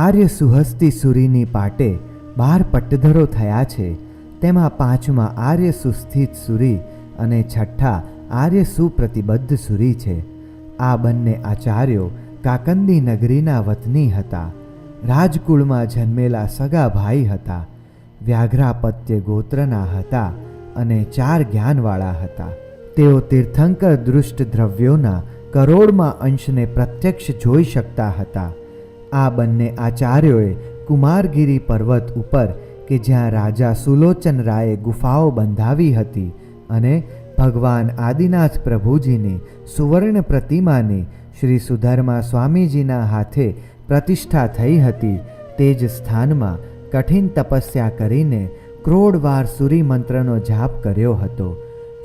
આર્ય સુહસ્તી સુરીની પાટે 12 પટ્ટધરો થયા છે. તેમાં 5મા આર્ય સુસ્થિત સુરી અને 6ઠ્ઠા આર્ય સુપ્રતિબદ્ધ સુરી છે. આ બંને આચાર્યો કાકંદી નગરીના વતની હતા. રાજકુળમાં જન્મેલા સગા ભાઈ હતા. વ્યાઘ્રાપત્ય ગોત્રના હતા અને 4 જ્ઞાનવાળા હતા. તેઓ તીર્થંકર દૃષ્ટ દ્રવ્યોના કરોડમાં અંશને પ્રત્યક્ષ જોઈ શકતા હતા. આ બંને આચાર્યોએ કુમારગીરી પર્વત ઉપર કે જ્યાં રાજા સુલોચન રાયે ગુફાઓ બંધાવી હતી અને ભગવાન આદિનાથ પ્રભુજીની સુવર્ણ પ્રતિમાની શ્રી સુધર્મા સ્વામીજીના હાથે પ્રતિષ્ઠા થઈ હતી, તે જ સ્થાનમાં કઠિન તપસ્યા કરીને ક્રોડવાર સૂરી મંત્રનો જાપ કર્યો હતો.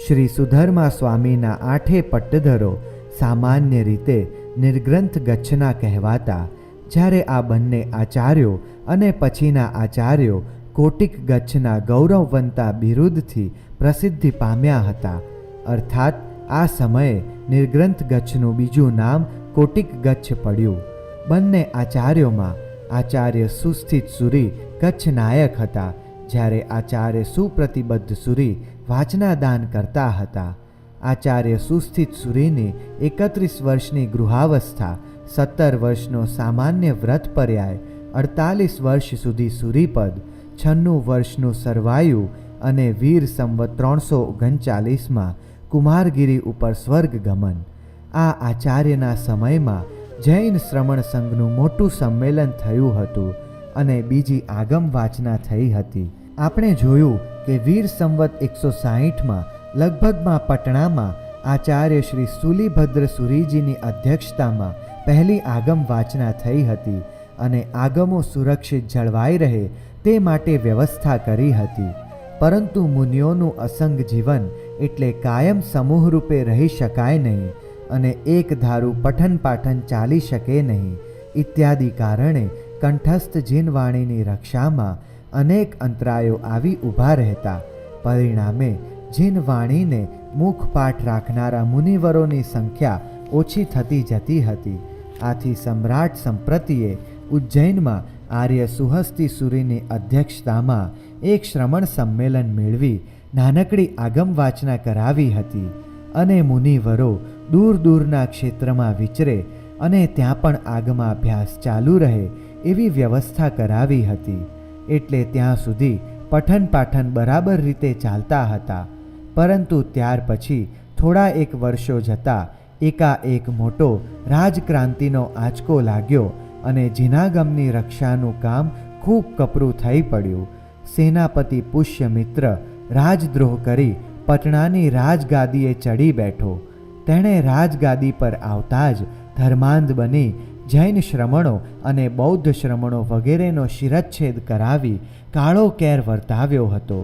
શ્રી સુધર્મા સ્વામીના 8 પટ્ટધરો સામાન્ય રીતે નિર્ગ્રંથ ગચ્છના કહેવાતા, જ્યારે આ બંને આચાર્યો અને પછીના આચાર્યો કોટિક ગચ્છના ગૌરવવંતા બિરુદથી પ્રસિદ્ધિ પામ્યા હતા. અર્થાત આ સમયે નિર્ગ્રંથ ગચ્છનું બીજું નામ કોટિક ગચ્છ પડ્યું. બંને આચાર્યોમાં આચાર્ય સુસ્થિત સુરી કચ્છ નાયક હતા, જ્યારે આચાર્ય સુપ્રતિબદ્ધ સુરી વાચનાદાન કરતા હતા. આચાર્ય સુસ્થિત સુરીની 31 વર્ષની ગૃહાવસ્થા, 17 વર્ષનો સામાન્ય વ્રત પર્યાય, 48 વર્ષ સુધી સુરીપદ, 96 વર્ષનું સરવાયુ અને વીર સંવત 339માં કુમારગીરી ઉપર સ્વર્ગ ગમન. આ આચાર્યના સમયમાં જૈન શ્રમણ સંઘનું મોટું સંમેલન થયું હતું અને બીજી આગમ વાચના થઈ હતી. આપણે જોયું કે વીર સંવત 160માં લગભગમાં પટણામાં આચાર્ય શ્રી સુલીભદ્ર સુરીજીની અધ્યક્ષતામાં પહેલી આગમ વાચના થઈ હતી અને આગમો સુરક્ષિત જળવાઈ રહે તે માટે વ્યવસ્થા કરી હતી. પરંતુ મુનિઓનું અસંગ જીવન એટલે કાયમ સમૂહ રૂપે રહી શકાય નહીં અને એક ધારું પઠન પાઠન ચાલી શકે નહીં ઇત્યાદિ કારણે કંઠસ્થ જીનવાણીની રક્ષામાં અનેક અંતરાયો આવી ઊભા રહેતા. પરિણામે જીનવાણીને મુખપાઠ રાખનારા મુનિવરોની સંખ્યા ઓછી થતી જતી હતી. આથી સમ્રાટ સંપ્રતિએ ઉજ્જૈનમાં આર્ય સુહસ્તી સુરીની અધ્યક્ષતામાં એક શ્રમણ સંમેલન મેળવી નાનકડી આગમ વાચના કરાવી હતી અને મુનિવરો દૂર દૂરના ક્ષેત્રમાં વિચરે અને ત્યાં પણ આગમાભ્યાસ ચાલુ રહે એવી વ્યવસ્થા કરાવી હતી. એટલે ત્યાં સુધી પઠન પાઠન બરાબર રીતે ચાલતા હતા. પરંતુ ત્યાર પછી થોડા 1 વર્ષો જતાં એકાએક મોટો રાજક્રાંતિનો આંચકો લાગ્યો અને જીનાગમની રક્ષાનું કામ ખૂબ કપરું થઈ પડ્યું. સેનાપતિ પુષ્યમિત્ર રાજદ્રોહ કરી પટણાની રાજગાદીએ ચડી બેઠો. તેણે રાજગાદી પર આવતા જ ધર્માંધ બની જૈન શ્રમણો અને બૌદ્ધ શ્રમણો વગેરેનો શિરચ્છેદ કરાવી કાળો કેર વર્તાવ્યો હતો.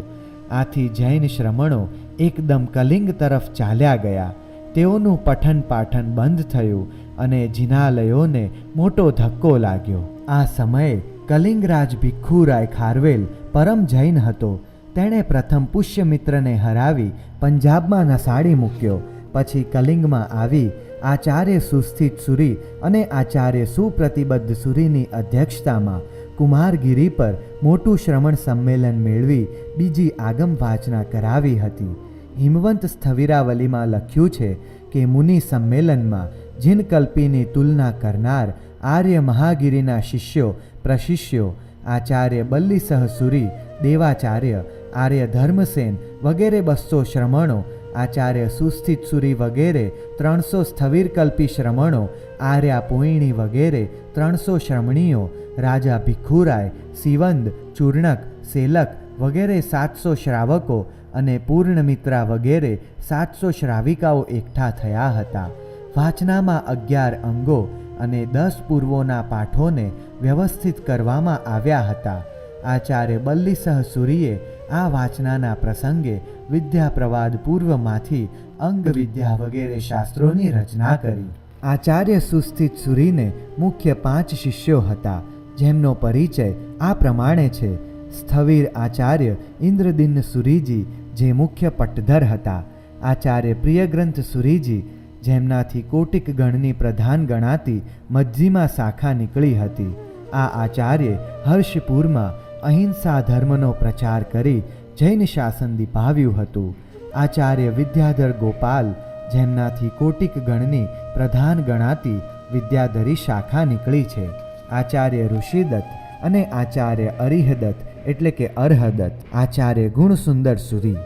આથી જૈન શ્રમણો એકદમ કલિંગ તરફ ચાલ્યા ગયા. તેઓનું પઠન પાઠન બંધ થયું અને જિનાલયોને મોટો ધક્કો લાગ્યો. આ સમયે કલિંગરાજ ભિખ્ખુરાય ખારવેલ પરમ જૈન હતો. તેણે પ્રથમ પુષ્યમિત્રને હરાવી પંજાબમાં નસાડી મૂક્યો. પછી કલિંગમાં આવી આચાર્ય સુસ્થિત સુરી અને આચાર્ય સુપ્રતિબદ્ધ સુરીની અધ્યક્ષતામાં કુમારગીરી પર મોટું શ્રમણ સંમેલન મેળવી બીજી આગમ વાચના કરાવી હતી. હિમવંત સ્થવિરાવલીમાં લખ્યું છે કે મુનિ સંમેલનમાં જીનકલ્પીની તુલના કરનાર આર્ય મહાગીરીના શિષ્યો પ્રશિષ્યો આચાર્ય બલ્લીસહ સુરી, દેવાચાર્ય, આર્ય ધર્મસેન વગેરે 200 શ્રમણો, આચાર્ય સુસ્થિત સુરી વગેરે 300 સ્થવિરકલ્પી શ્રમણો, આર્યા પોઈણી વગેરે 300 શ્રમણીઓ, રાજા ભિખ્ખુરાય, સિવંદ, ચૂર્ણક, સેલક વગેરે 700 શ્રાવકો અને પૂર્ણમિત્રા વગેરે 700 શ્રાવિકાઓ એકઠા થયા હતા. વાચનામાં 11 અંગો અને 10 પૂર્વોના પાઠોને વ્યવસ્થિત કરવામાં આવ્યા હતા. આચાર્ય બલ્લીસહ સુરીએ આ વાચનાના પ્રસંગે વિદ્યાપ્રવાદ પૂર્વમાંથી અંગ વિદ્યા વગેરે શાસ્ત્રોની રચના કરી. આચાર્ય સુસ્થિત સુરીને મુખ્ય 5 શિષ્યો હતા, જેમનો પરિચય આ પ્રમાણે છે. સ્થવિર આચાર્ય ઇન્દ્રદિન્ન સુરીજી, જે મુખ્ય પટ્ટધર હતા. આચાર્ય પ્રિયગ્રંથ સુરીજી, જેમનાથી કોટિક ગણની પ્રધાન ગણાતી મજ્જિમા શાખા નીકળી હતી. આ આચાર્ય હર્ષપુરમાં અહિંસા ધર્મનો પ્રચાર કરી જૈન શાસન દીપાવ્યું હતું. આચાર્ય વિદ્યાધર ગોપાલ, જેમનાથી કોટિક ગણની પ્રધાન ગણાતી વિદ્યાધરી શાખા નીકળી છે. આચાર્ય ઋષિદત્ત અને આચાર્ય અરિહદત્ત એટલે કે અર્હદત્ત, આચાર્ય ગુણસુંદર સુરી.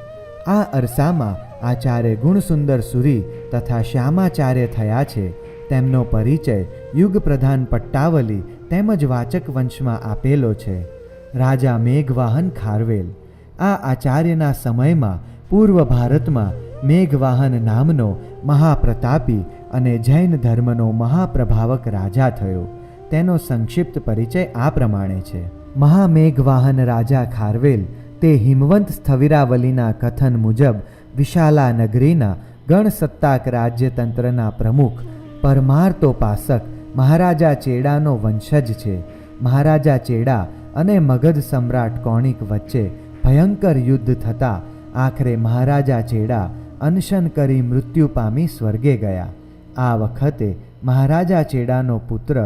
આ અરસામાં આચાર્ય ગુણસુંદર સુરી તથા શ્યામાચાર્ય થયા છે. તેમનો પરિચય યુગ પ્રધાન પટ્ટાવલી તેમજ વાચક વંશમાં આપેલો છે. રાજા મેઘવાહન ખારવેલ. આ આચાર્યના સમયમાં પૂર્વ ભારતમાં મેઘવાહન નામનો મહાપ્રતાપી અને જૈન ધર્મનો મહાપ્રભાવક રાજા થયો. તેનો સંક્ષિપ્ત પરિચય આ પ્રમાણે છે. મહામેઘવાહન રાજા ખારવેલ તે હિમવંત સ્થવિરાવલીના કથન મુજબ વિશાલા નગરીના ગણસત્તાક રાજ્યતંત્રના પ્રમુખ પરમાર્તોપાસક મહારાજા ચેડાનો વંશજ છે. મહારાજા ચેડા અને મગધ સમ્રાટ કૌણિક વચ્ચે ભયંકર યુદ્ધ થતાં આખરે મહારાજા ચેડા અનશન કરી મૃત્યુ પામી સ્વર્ગે ગયા. આ વખતે મહારાજા ચેડાનો પુત્ર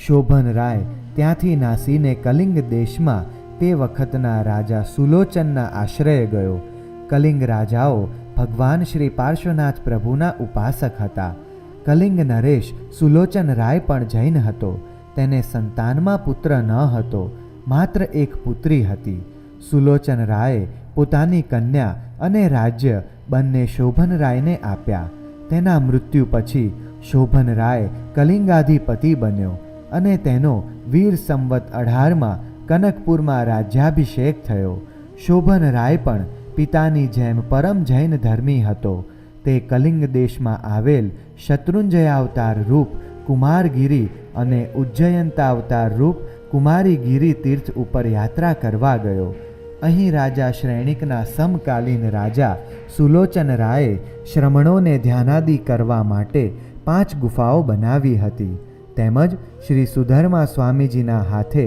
શોભનરાય ત્યાંથી નાસીને કલિંગ દેશમાં તે વખતના રાજા સુલોચનના આશ્રય ગયો. કલિંગ રાજાઓ ભગવાન શ્રી પાર્શ્વનાથ પ્રભુના ઉપાસક હતા. કલિંગ નરેશ સુલોચન રાય પણ જૈન હતો. તેને સંતાનમાં પુત્ર ન હતો, માત્ર એક પુત્રી હતી. સુલોચન રાયે પોતાની કન્યા અને રાજ્ય બંને શોભનરાયને આપ્યા. તેના મૃત્યુ પછી શોભનરાય કલિંગાધિપતિ બન્યો અને તેનો વીર સંવત 18માં કનકપુરમાં રાજ્યાભિષેક થયો. શોભનરાય પણ પિતાની જેમ પરમ જૈન ધર્મી હતો. તે કલિંગ દેશમાં આવેલ શત્રુંજયાવતાર રૂપ કુમારગીરી અને ઉજ્જયંતાવતાર રૂપ કુમારીગીરી તીર્થ ઉપર યાત્રા કરવા ગયો. અહીં રાજા શ્રેણિકના સમકાલીન રાજા સુલોચન રાયે શ્રમણોને ધ્યાનાદિ કરવા માટે 5 ગુફાઓ બનાવી હતી. તેમજ શ્રી સુધર્મા સ્વામીજીના હાથે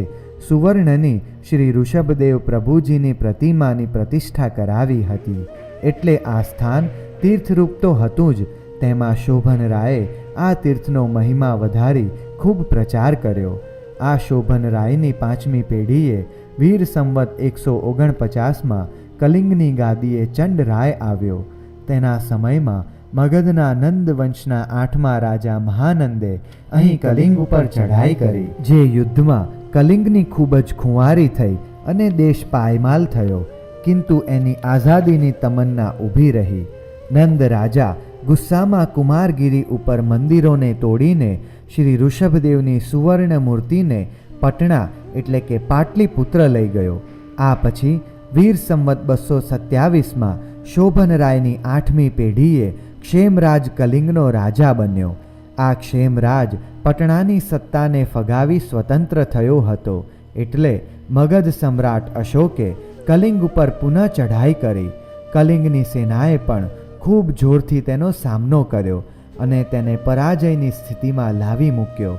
સુવર્ણની શ્રી ઋષભદેવ પ્રભુજીની પ્રતિમાની પ્રતિષ્ઠા કરાવી હતી. એટલે આ સ્થાન તીર્થરૂપ તો હતું જ, તેમાં શોભનરાયે આ તીર્થનો મહિમા વધારી ખૂબ પ્રચાર કર્યો. આ શોભનરાયની 5મી પેઢીએ વીર સંવત 149માં કલિંગની ગાદીએ ચંડરાય આવ્યો. તેના સમયમાં મગધના નંદ વંશના 8મા રાજા મહાનંદે અહીં કલિંગ ઉપર ચઢાઈ કરી, જે યુદ્ધમાં કલિંગની ખૂબ જ ખુંવારી થઈ અને દેશ પાયમાલ થયો. કિંતુ એની આઝાદીની તમન્ના ઊભી રહી. નંદ રાજા ગુસ્સામાં કુમારગીરી ઉપર મંદિરોને તોડીને શ્રી ઋષભદેવની સુવર્ણ મૂર્તિને પટણા એટલે કે પાટલીપુત્ર લઈ ગયો. આ પછી વીર સંવત 227માં શોભનરાયની 8મી પેઢીએ ક્ષેમરાજ કલિંગનો રાજા બન્યો. આ ક્ષેમરાજ પટણાની સત્તાને ફગાવી સ્વતંત્ર થયો હતો. એટલે મગધ સમ્રાટ અશોકે કલિંગ ઉપર પુનઃ ચઢાઈ કરી. કલિંગની સેનાએ પણ ખૂબ જોરથી તેનો સામનો કર્યો અને તેને પરાજયની સ્થિતિમાં લાવી મૂક્યો.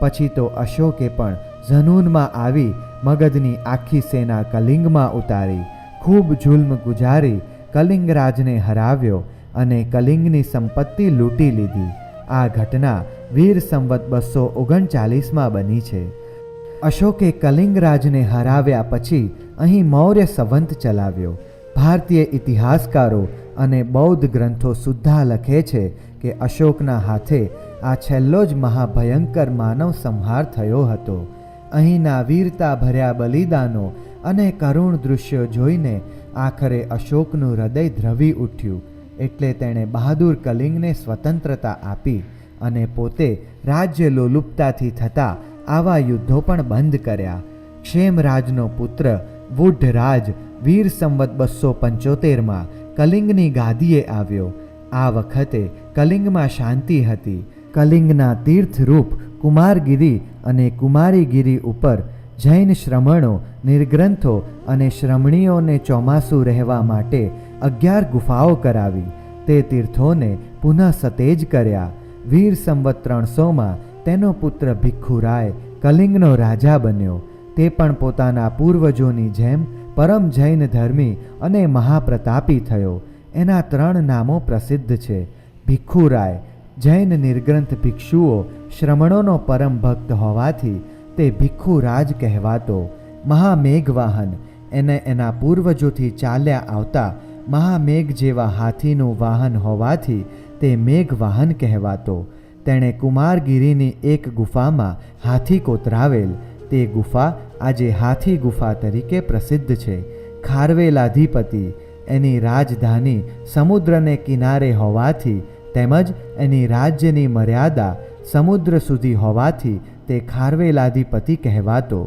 પછી તો અશોકે પણ ઝનૂનમાં આવી મગધની આખી સેના કલિંગમાં ઉતારી ખૂબ જુલ્મ ગુજારી કલિંગરાજને હરાવ્યો અને કલિંગની સંપત્તિ લૂંટી લીધી. આ ઘટના વીર સંવત 239માં બની છે. અશોકે કલિંગરાજને હરાવ્યા પછી અહીં મૌર્ય સંવંત ચલાવ્યો. ભારતીય ઇતિહાસકારો અને બૌદ્ધ ગ્રંથો સુદ્ધા લખે છે કે અશોકના હાથે આ છેલ્લો જ મહાભયંકર માનવ સંહાર થયો હતો. અહીંના વીરતા ભર્યા બલિદાનો અને કરુણ દૃશ્યો જોઈને આખરે અશોકનું હૃદય દ્રવી ઉઠ્યું. એટલે તેણે બહાદુર કલિંગને સ્વતંત્રતા આપી અને પોતે રાજ્ય લોલુપતાથી થતા આવા યુદ્ધો પણ બંધ કર્યા. ક્ષેમરાજનો પુત્ર વુઢરાજ વીર સંવત 275માં કલિંગની ગાદીએ આવ્યો. આ વખતે કલિંગમાં શાંતિ હતી. કલિંગના તીર્થરૂપ કુમારગીરી અને કુમારીગીરી ઉપર જૈન શ્રમણો, નિર્ગ્રંથો અને શ્રમણીઓને ચોમાસું રહેવા માટે 11 ગુફાઓ કરાવી. તે તીર્થોને પુનઃ સતેજ કર્યા. વીર સંવત 300માં તેનો પુત્ર ભિખ્ખુરાય કલિંગનો રાજા બન્યો. તે પણ પોતાના પૂર્વજોની જેમ પરમ જૈન ધર્મી અને મહાપ્રતાપી થયો. એના 3 નામો પ્રસિદ્ધ છે. ભિખ્ખુરાય જૈન નિર્ગ્રંથ ભિક્ષુઓ શ્રમણોનો પરમ ભક્ત હોવાથી તે ભિક્ષુરાજ કહેવાતો. મહામેઘવાહન એને એના પૂર્વજોથી ચાલ્યા આવતા મહામેઘ જેવા હાથીનું વાહન હોવાથી તે મેઘવાહન કહેવાતો. તેણે કુમારગીરીની એક ગુફામાં હાથી કોતરાવેલ. તે ગુફા આજે હાથી ગુફા તરીકે પ્રસિદ્ધ છે. ખારવેલાધિપતિ એની રાજધાની સમુદ્રને કિનારે હોવાથી તેમજ એની રાજ્યની મર્યાદા સમુદ્ર સુધી હોવાથી તે ખારવેલાધિપતિ કહેવાતો.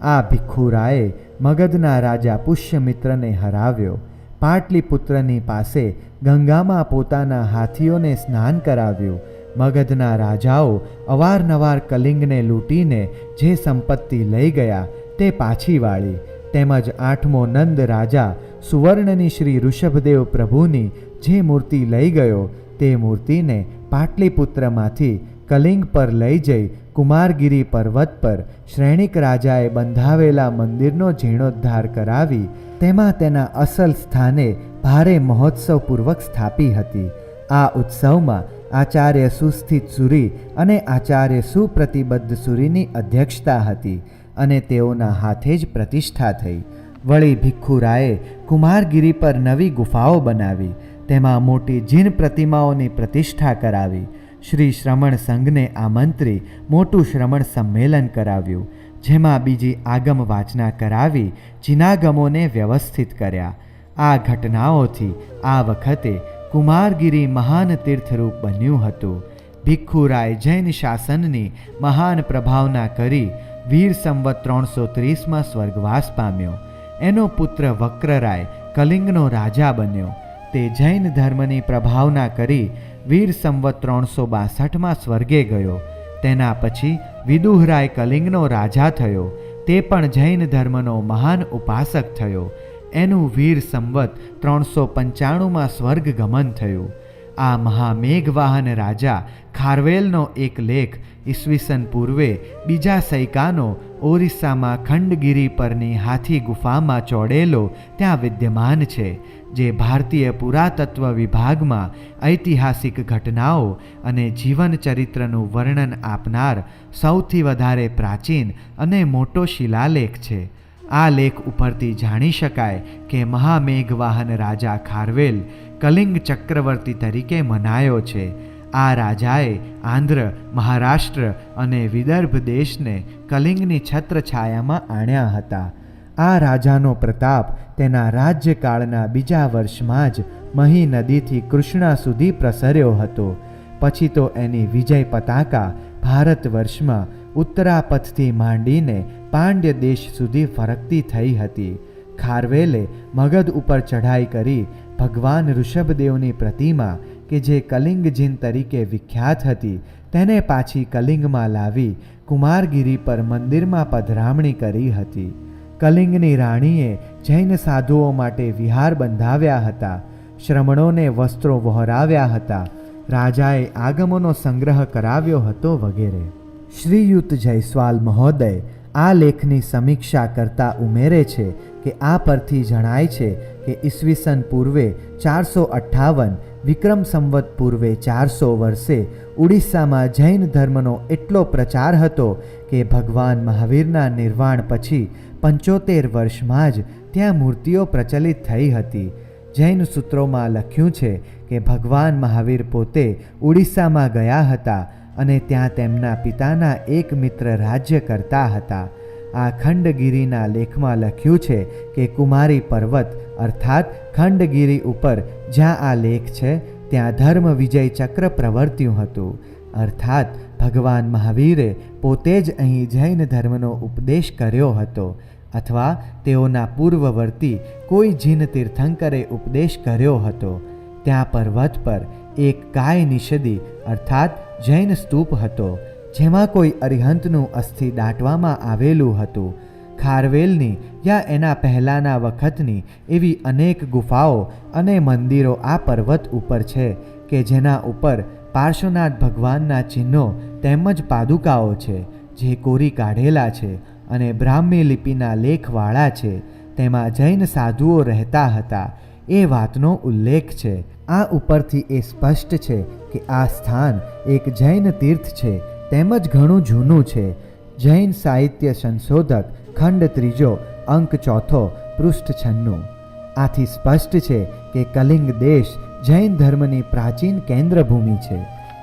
આ ભિક્ષુરાએ મગધના રાજા પુષ્યમિત્રને હરાવ્યો. પાટલીપુત્રની પાસે ગંગામાં પોતાના હાથીઓને સ્નાન કરાવ્યું. મગધના રાજાઓ અવારનવાર કલિંગને લૂંટીને જે સંપત્તિ લઈ ગયા તે પાછી વાળી. તેમજ 8મો નંદ રાજા સુવર્ણની શ્રી ઋષભદેવ પ્રભુની જે મૂર્તિ લઈ ગયો તે મૂર્તિને પાટલીપુત્રમાંથી કલિંગ પર લઈ જઈ કુમારગીરી પર્વત પર શ્રેણિક રાજાએ બંધાવેલા મંદિરનો જીર્ણોદ્ધાર કરાવી તેમાં તેના અસલ સ્થાને ભારે મહોત્સવપૂર્વક સ્થાપી હતી. આ ઉત્સવમાં આચાર્ય સુસ્થિત સુરી અને આચાર્ય સુપ્રતિબદ્ધ સુરીની અધ્યક્ષતા હતી અને તેઓના હાથે જ પ્રતિષ્ઠા થઈ. વળી ભિક્ષુરાએ કુમારગીરી પર નવી ગુફાઓ બનાવી. તેમાં મોટી જીન પ્રતિમાઓની પ્રતિષ્ઠા કરાવી. શ્રી શ્રમણ સંઘને આમંત્રી મોટું શ્રમણ સંમેલન કરાવ્યું, જેમાં બીજી આગમ વાંચના કરાવી ચિનાગમોને વ્યવસ્થિત કર્યા. આ ઘટનાઓથી આ વખતે કુમારગીરી મહાન તીર્થરૂપ બન્યું હતું. ભિક્ષુરાય જૈન શાસનની મહાન પ્રભાવના કરી વીર સંવત 330માં સ્વર્ગવાસ પામ્યો. એનો પુત્ર વક્રરાય કલિંગનો રાજા બન્યો. તે જૈન ધર્મની પ્રભાવના કરી વીર સંવત 362માં સ્વર્ગે ગયો. તેના પછી વિદુહરાય કલિંગનો રાજા થયો. તે પણ જૈન ધર્મનો મહાન ઉપાસક થયો. એનું વીર સંવત 395માં સ્વર્ગ ગમન થયું. આ મહામેઘવાહન રાજા ખારવેલનો એક લેખ ઈસવીસન પૂર્વે બીજા સૈકાનો ઓરિસ્સામાં ખંડગીરી પરની હાથી ગુફામાં ચોડેલો ત્યાં વિદ્યમાન છે, જે ભારતીય પુરાતત્વ વિભાગમાં ઐતિહાસિક ઘટનાઓ અને જીવન ચરિત્રનું વર્ણન આપનાર સૌથી વધારે પ્રાચીન અને મોટો શિલાલેખ છે. આ લેખ ઉપરથી જાણી શકાય કે મહામેઘવાહન રાજા ખારવેલ કલિંગ ચક્રવર્તી તરીકે મનાયો છે. આ રાજાએ આંધ્ર, મહારાષ્ટ્ર અને વિદર્ભ દેશને કલિંગની છત્રછાયામાં આણ્યા હતા. આ રાજાનો પ્રતાપ તેના રાજ્યકાળના બીજા વર્ષમાં જ મહી નદીથી કૃષ્ણા સુધી પ્રસર્યો હતો. પછી તો એની વિજય પતાકા ભારત વર્ષમાં ઉત્તરાપથથી માંડીને પાંડ્ય દેશ સુધી ફરકતી થઈ હતી. ખારવેલે મગધ ઉપર ચઢાઈ કરી ભગવાન ઋષભદેવની પ્રતિમા કે જે કલિંગજીન તરીકે વિખ્યાત હતી તેને પાછી કલિંગમાં લાવી કુમારગીરી પર મંદિરમાં પધરામણી કરી હતી. કલિંગની રાણીએ જૈન સાધુઓ માટે વિહાર બંધાવ્યા હતા. શ્રમણોને વસ્ત્રો વહોરાવ્યા હતા. રાજાએ આગમોનો સંગ્રહ કરાવ્યો હતો વગેરે. શ્રીયુત જયસ્વાલ મહોદય આ લેખની સમીક્ષા કરતા ઉમેરે છે કે આ પરથી જણાય છે કે ઈસવીસન પૂર્વે 458 વિક્રમ સંવત પૂર્વે 400 વર્ષે ઉડિસ્સામાં જૈન ધર્મનો એટલો પ્રચાર હતો કે ભગવાન મહાવીરના નિર્વાણ પછી 75 વર્ષમાં જ ત્યાં મૂર્તિઓ પ્રચલિત થઈ હતી. જૈન સૂત્રોમાં લખ્યું છે કે ભગવાન મહાવીર પોતે ઉડિસ્સામાં ગયા હતા અને ત્યાં તેમના પિતાના એક મિત્ર રાજ્ય કરતા હતા. આ ખંડગીરીના લેખમાં લખ્યું છે કે કુમારી પર્વત અર્થાત ખંડગીરી ઉપર જ્યાં આ લેખ છે ત્યાં ધર્મ વિજય ચક્ર પ્રવર્ત્યું હતું. અર્થાત ભગવાન મહાવીરે પોતે જ અહીં જૈન ધર્મનો ઉપદેશ કર્યો હતો અથવા તેઓના પૂર્વવર્તી કોઈ જીન તીર્થંકરે ઉપદેશ કર્યો હતો. ત્યાં પર્વત પર એક કાય નિષદી અર્થાત જૈન સ્તૂપ હતો, જેમાં કોઈ અરિહંતનું અસ્થિ દાટવામાં આવેલું હતું. ખારવેલની યા એના પહેલાંના વખતની એવી અનેક ગુફાઓ અને મંદિરો આ પર્વત ઉપર છે કે જેના ઉપર પાર્શ્વનાથ ભગવાનના ચિહ્નો તેમજ પાદુકાઓ છે, જે કોરી કાઢેલા છે અને બ્રાહ્મી લિપિના લેખવાળા છે. તેમાં જૈન સાધુઓ રહેતા હતા એ વાતનો ઉલ્લેખ છે. આ ઉપરથી એ સ્પષ્ટ છે કે આ સ્થાન એક જૈન તીર્થ છે તેમજ ઘણું જૂનું છે. જૈન સાહિત્ય સંશોધક ખંડ 3 અંક 4 પૃષ્ઠ 96. આથી સ્પષ્ટ છે કે કલિંગ દેશ જૈન ધર્મની પ્રાચીન કેન્દ્રભૂમિ છે.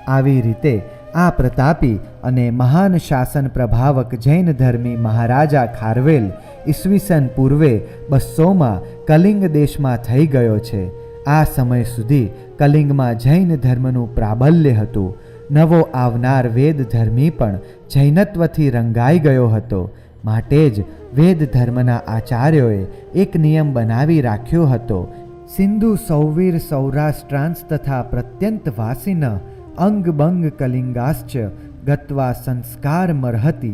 આવી રીતે આ પ્રતાપી અને મહાન શાસન પ્રભાવક જૈન ધર્મી મહારાજા ખારવેલ ઈસવીસન પૂર્વે 200માં કલિંગ દેશમાં થઈ ગયો છે. આ સમય સુધી કલિંગમાં જૈન ધર્મનું પ્રાબલ્ય હતું. નવો આવનાર વેદ ધર્મી પણ જૈનત્વથી રંગાઈ ગયો હતો. માટે જ વેદ ધર્મના આચાર્યોએ એક નિયમ બનાવી રાખ્યો હતો: સિંધુ સૌવીર સૌરાષ્ટ્રાંશ તથા પ્રત્યંતવાસીન અંગ બંગ કલિંગાશ્ચ ગત્વા સંસ્કાર મર્હતિ.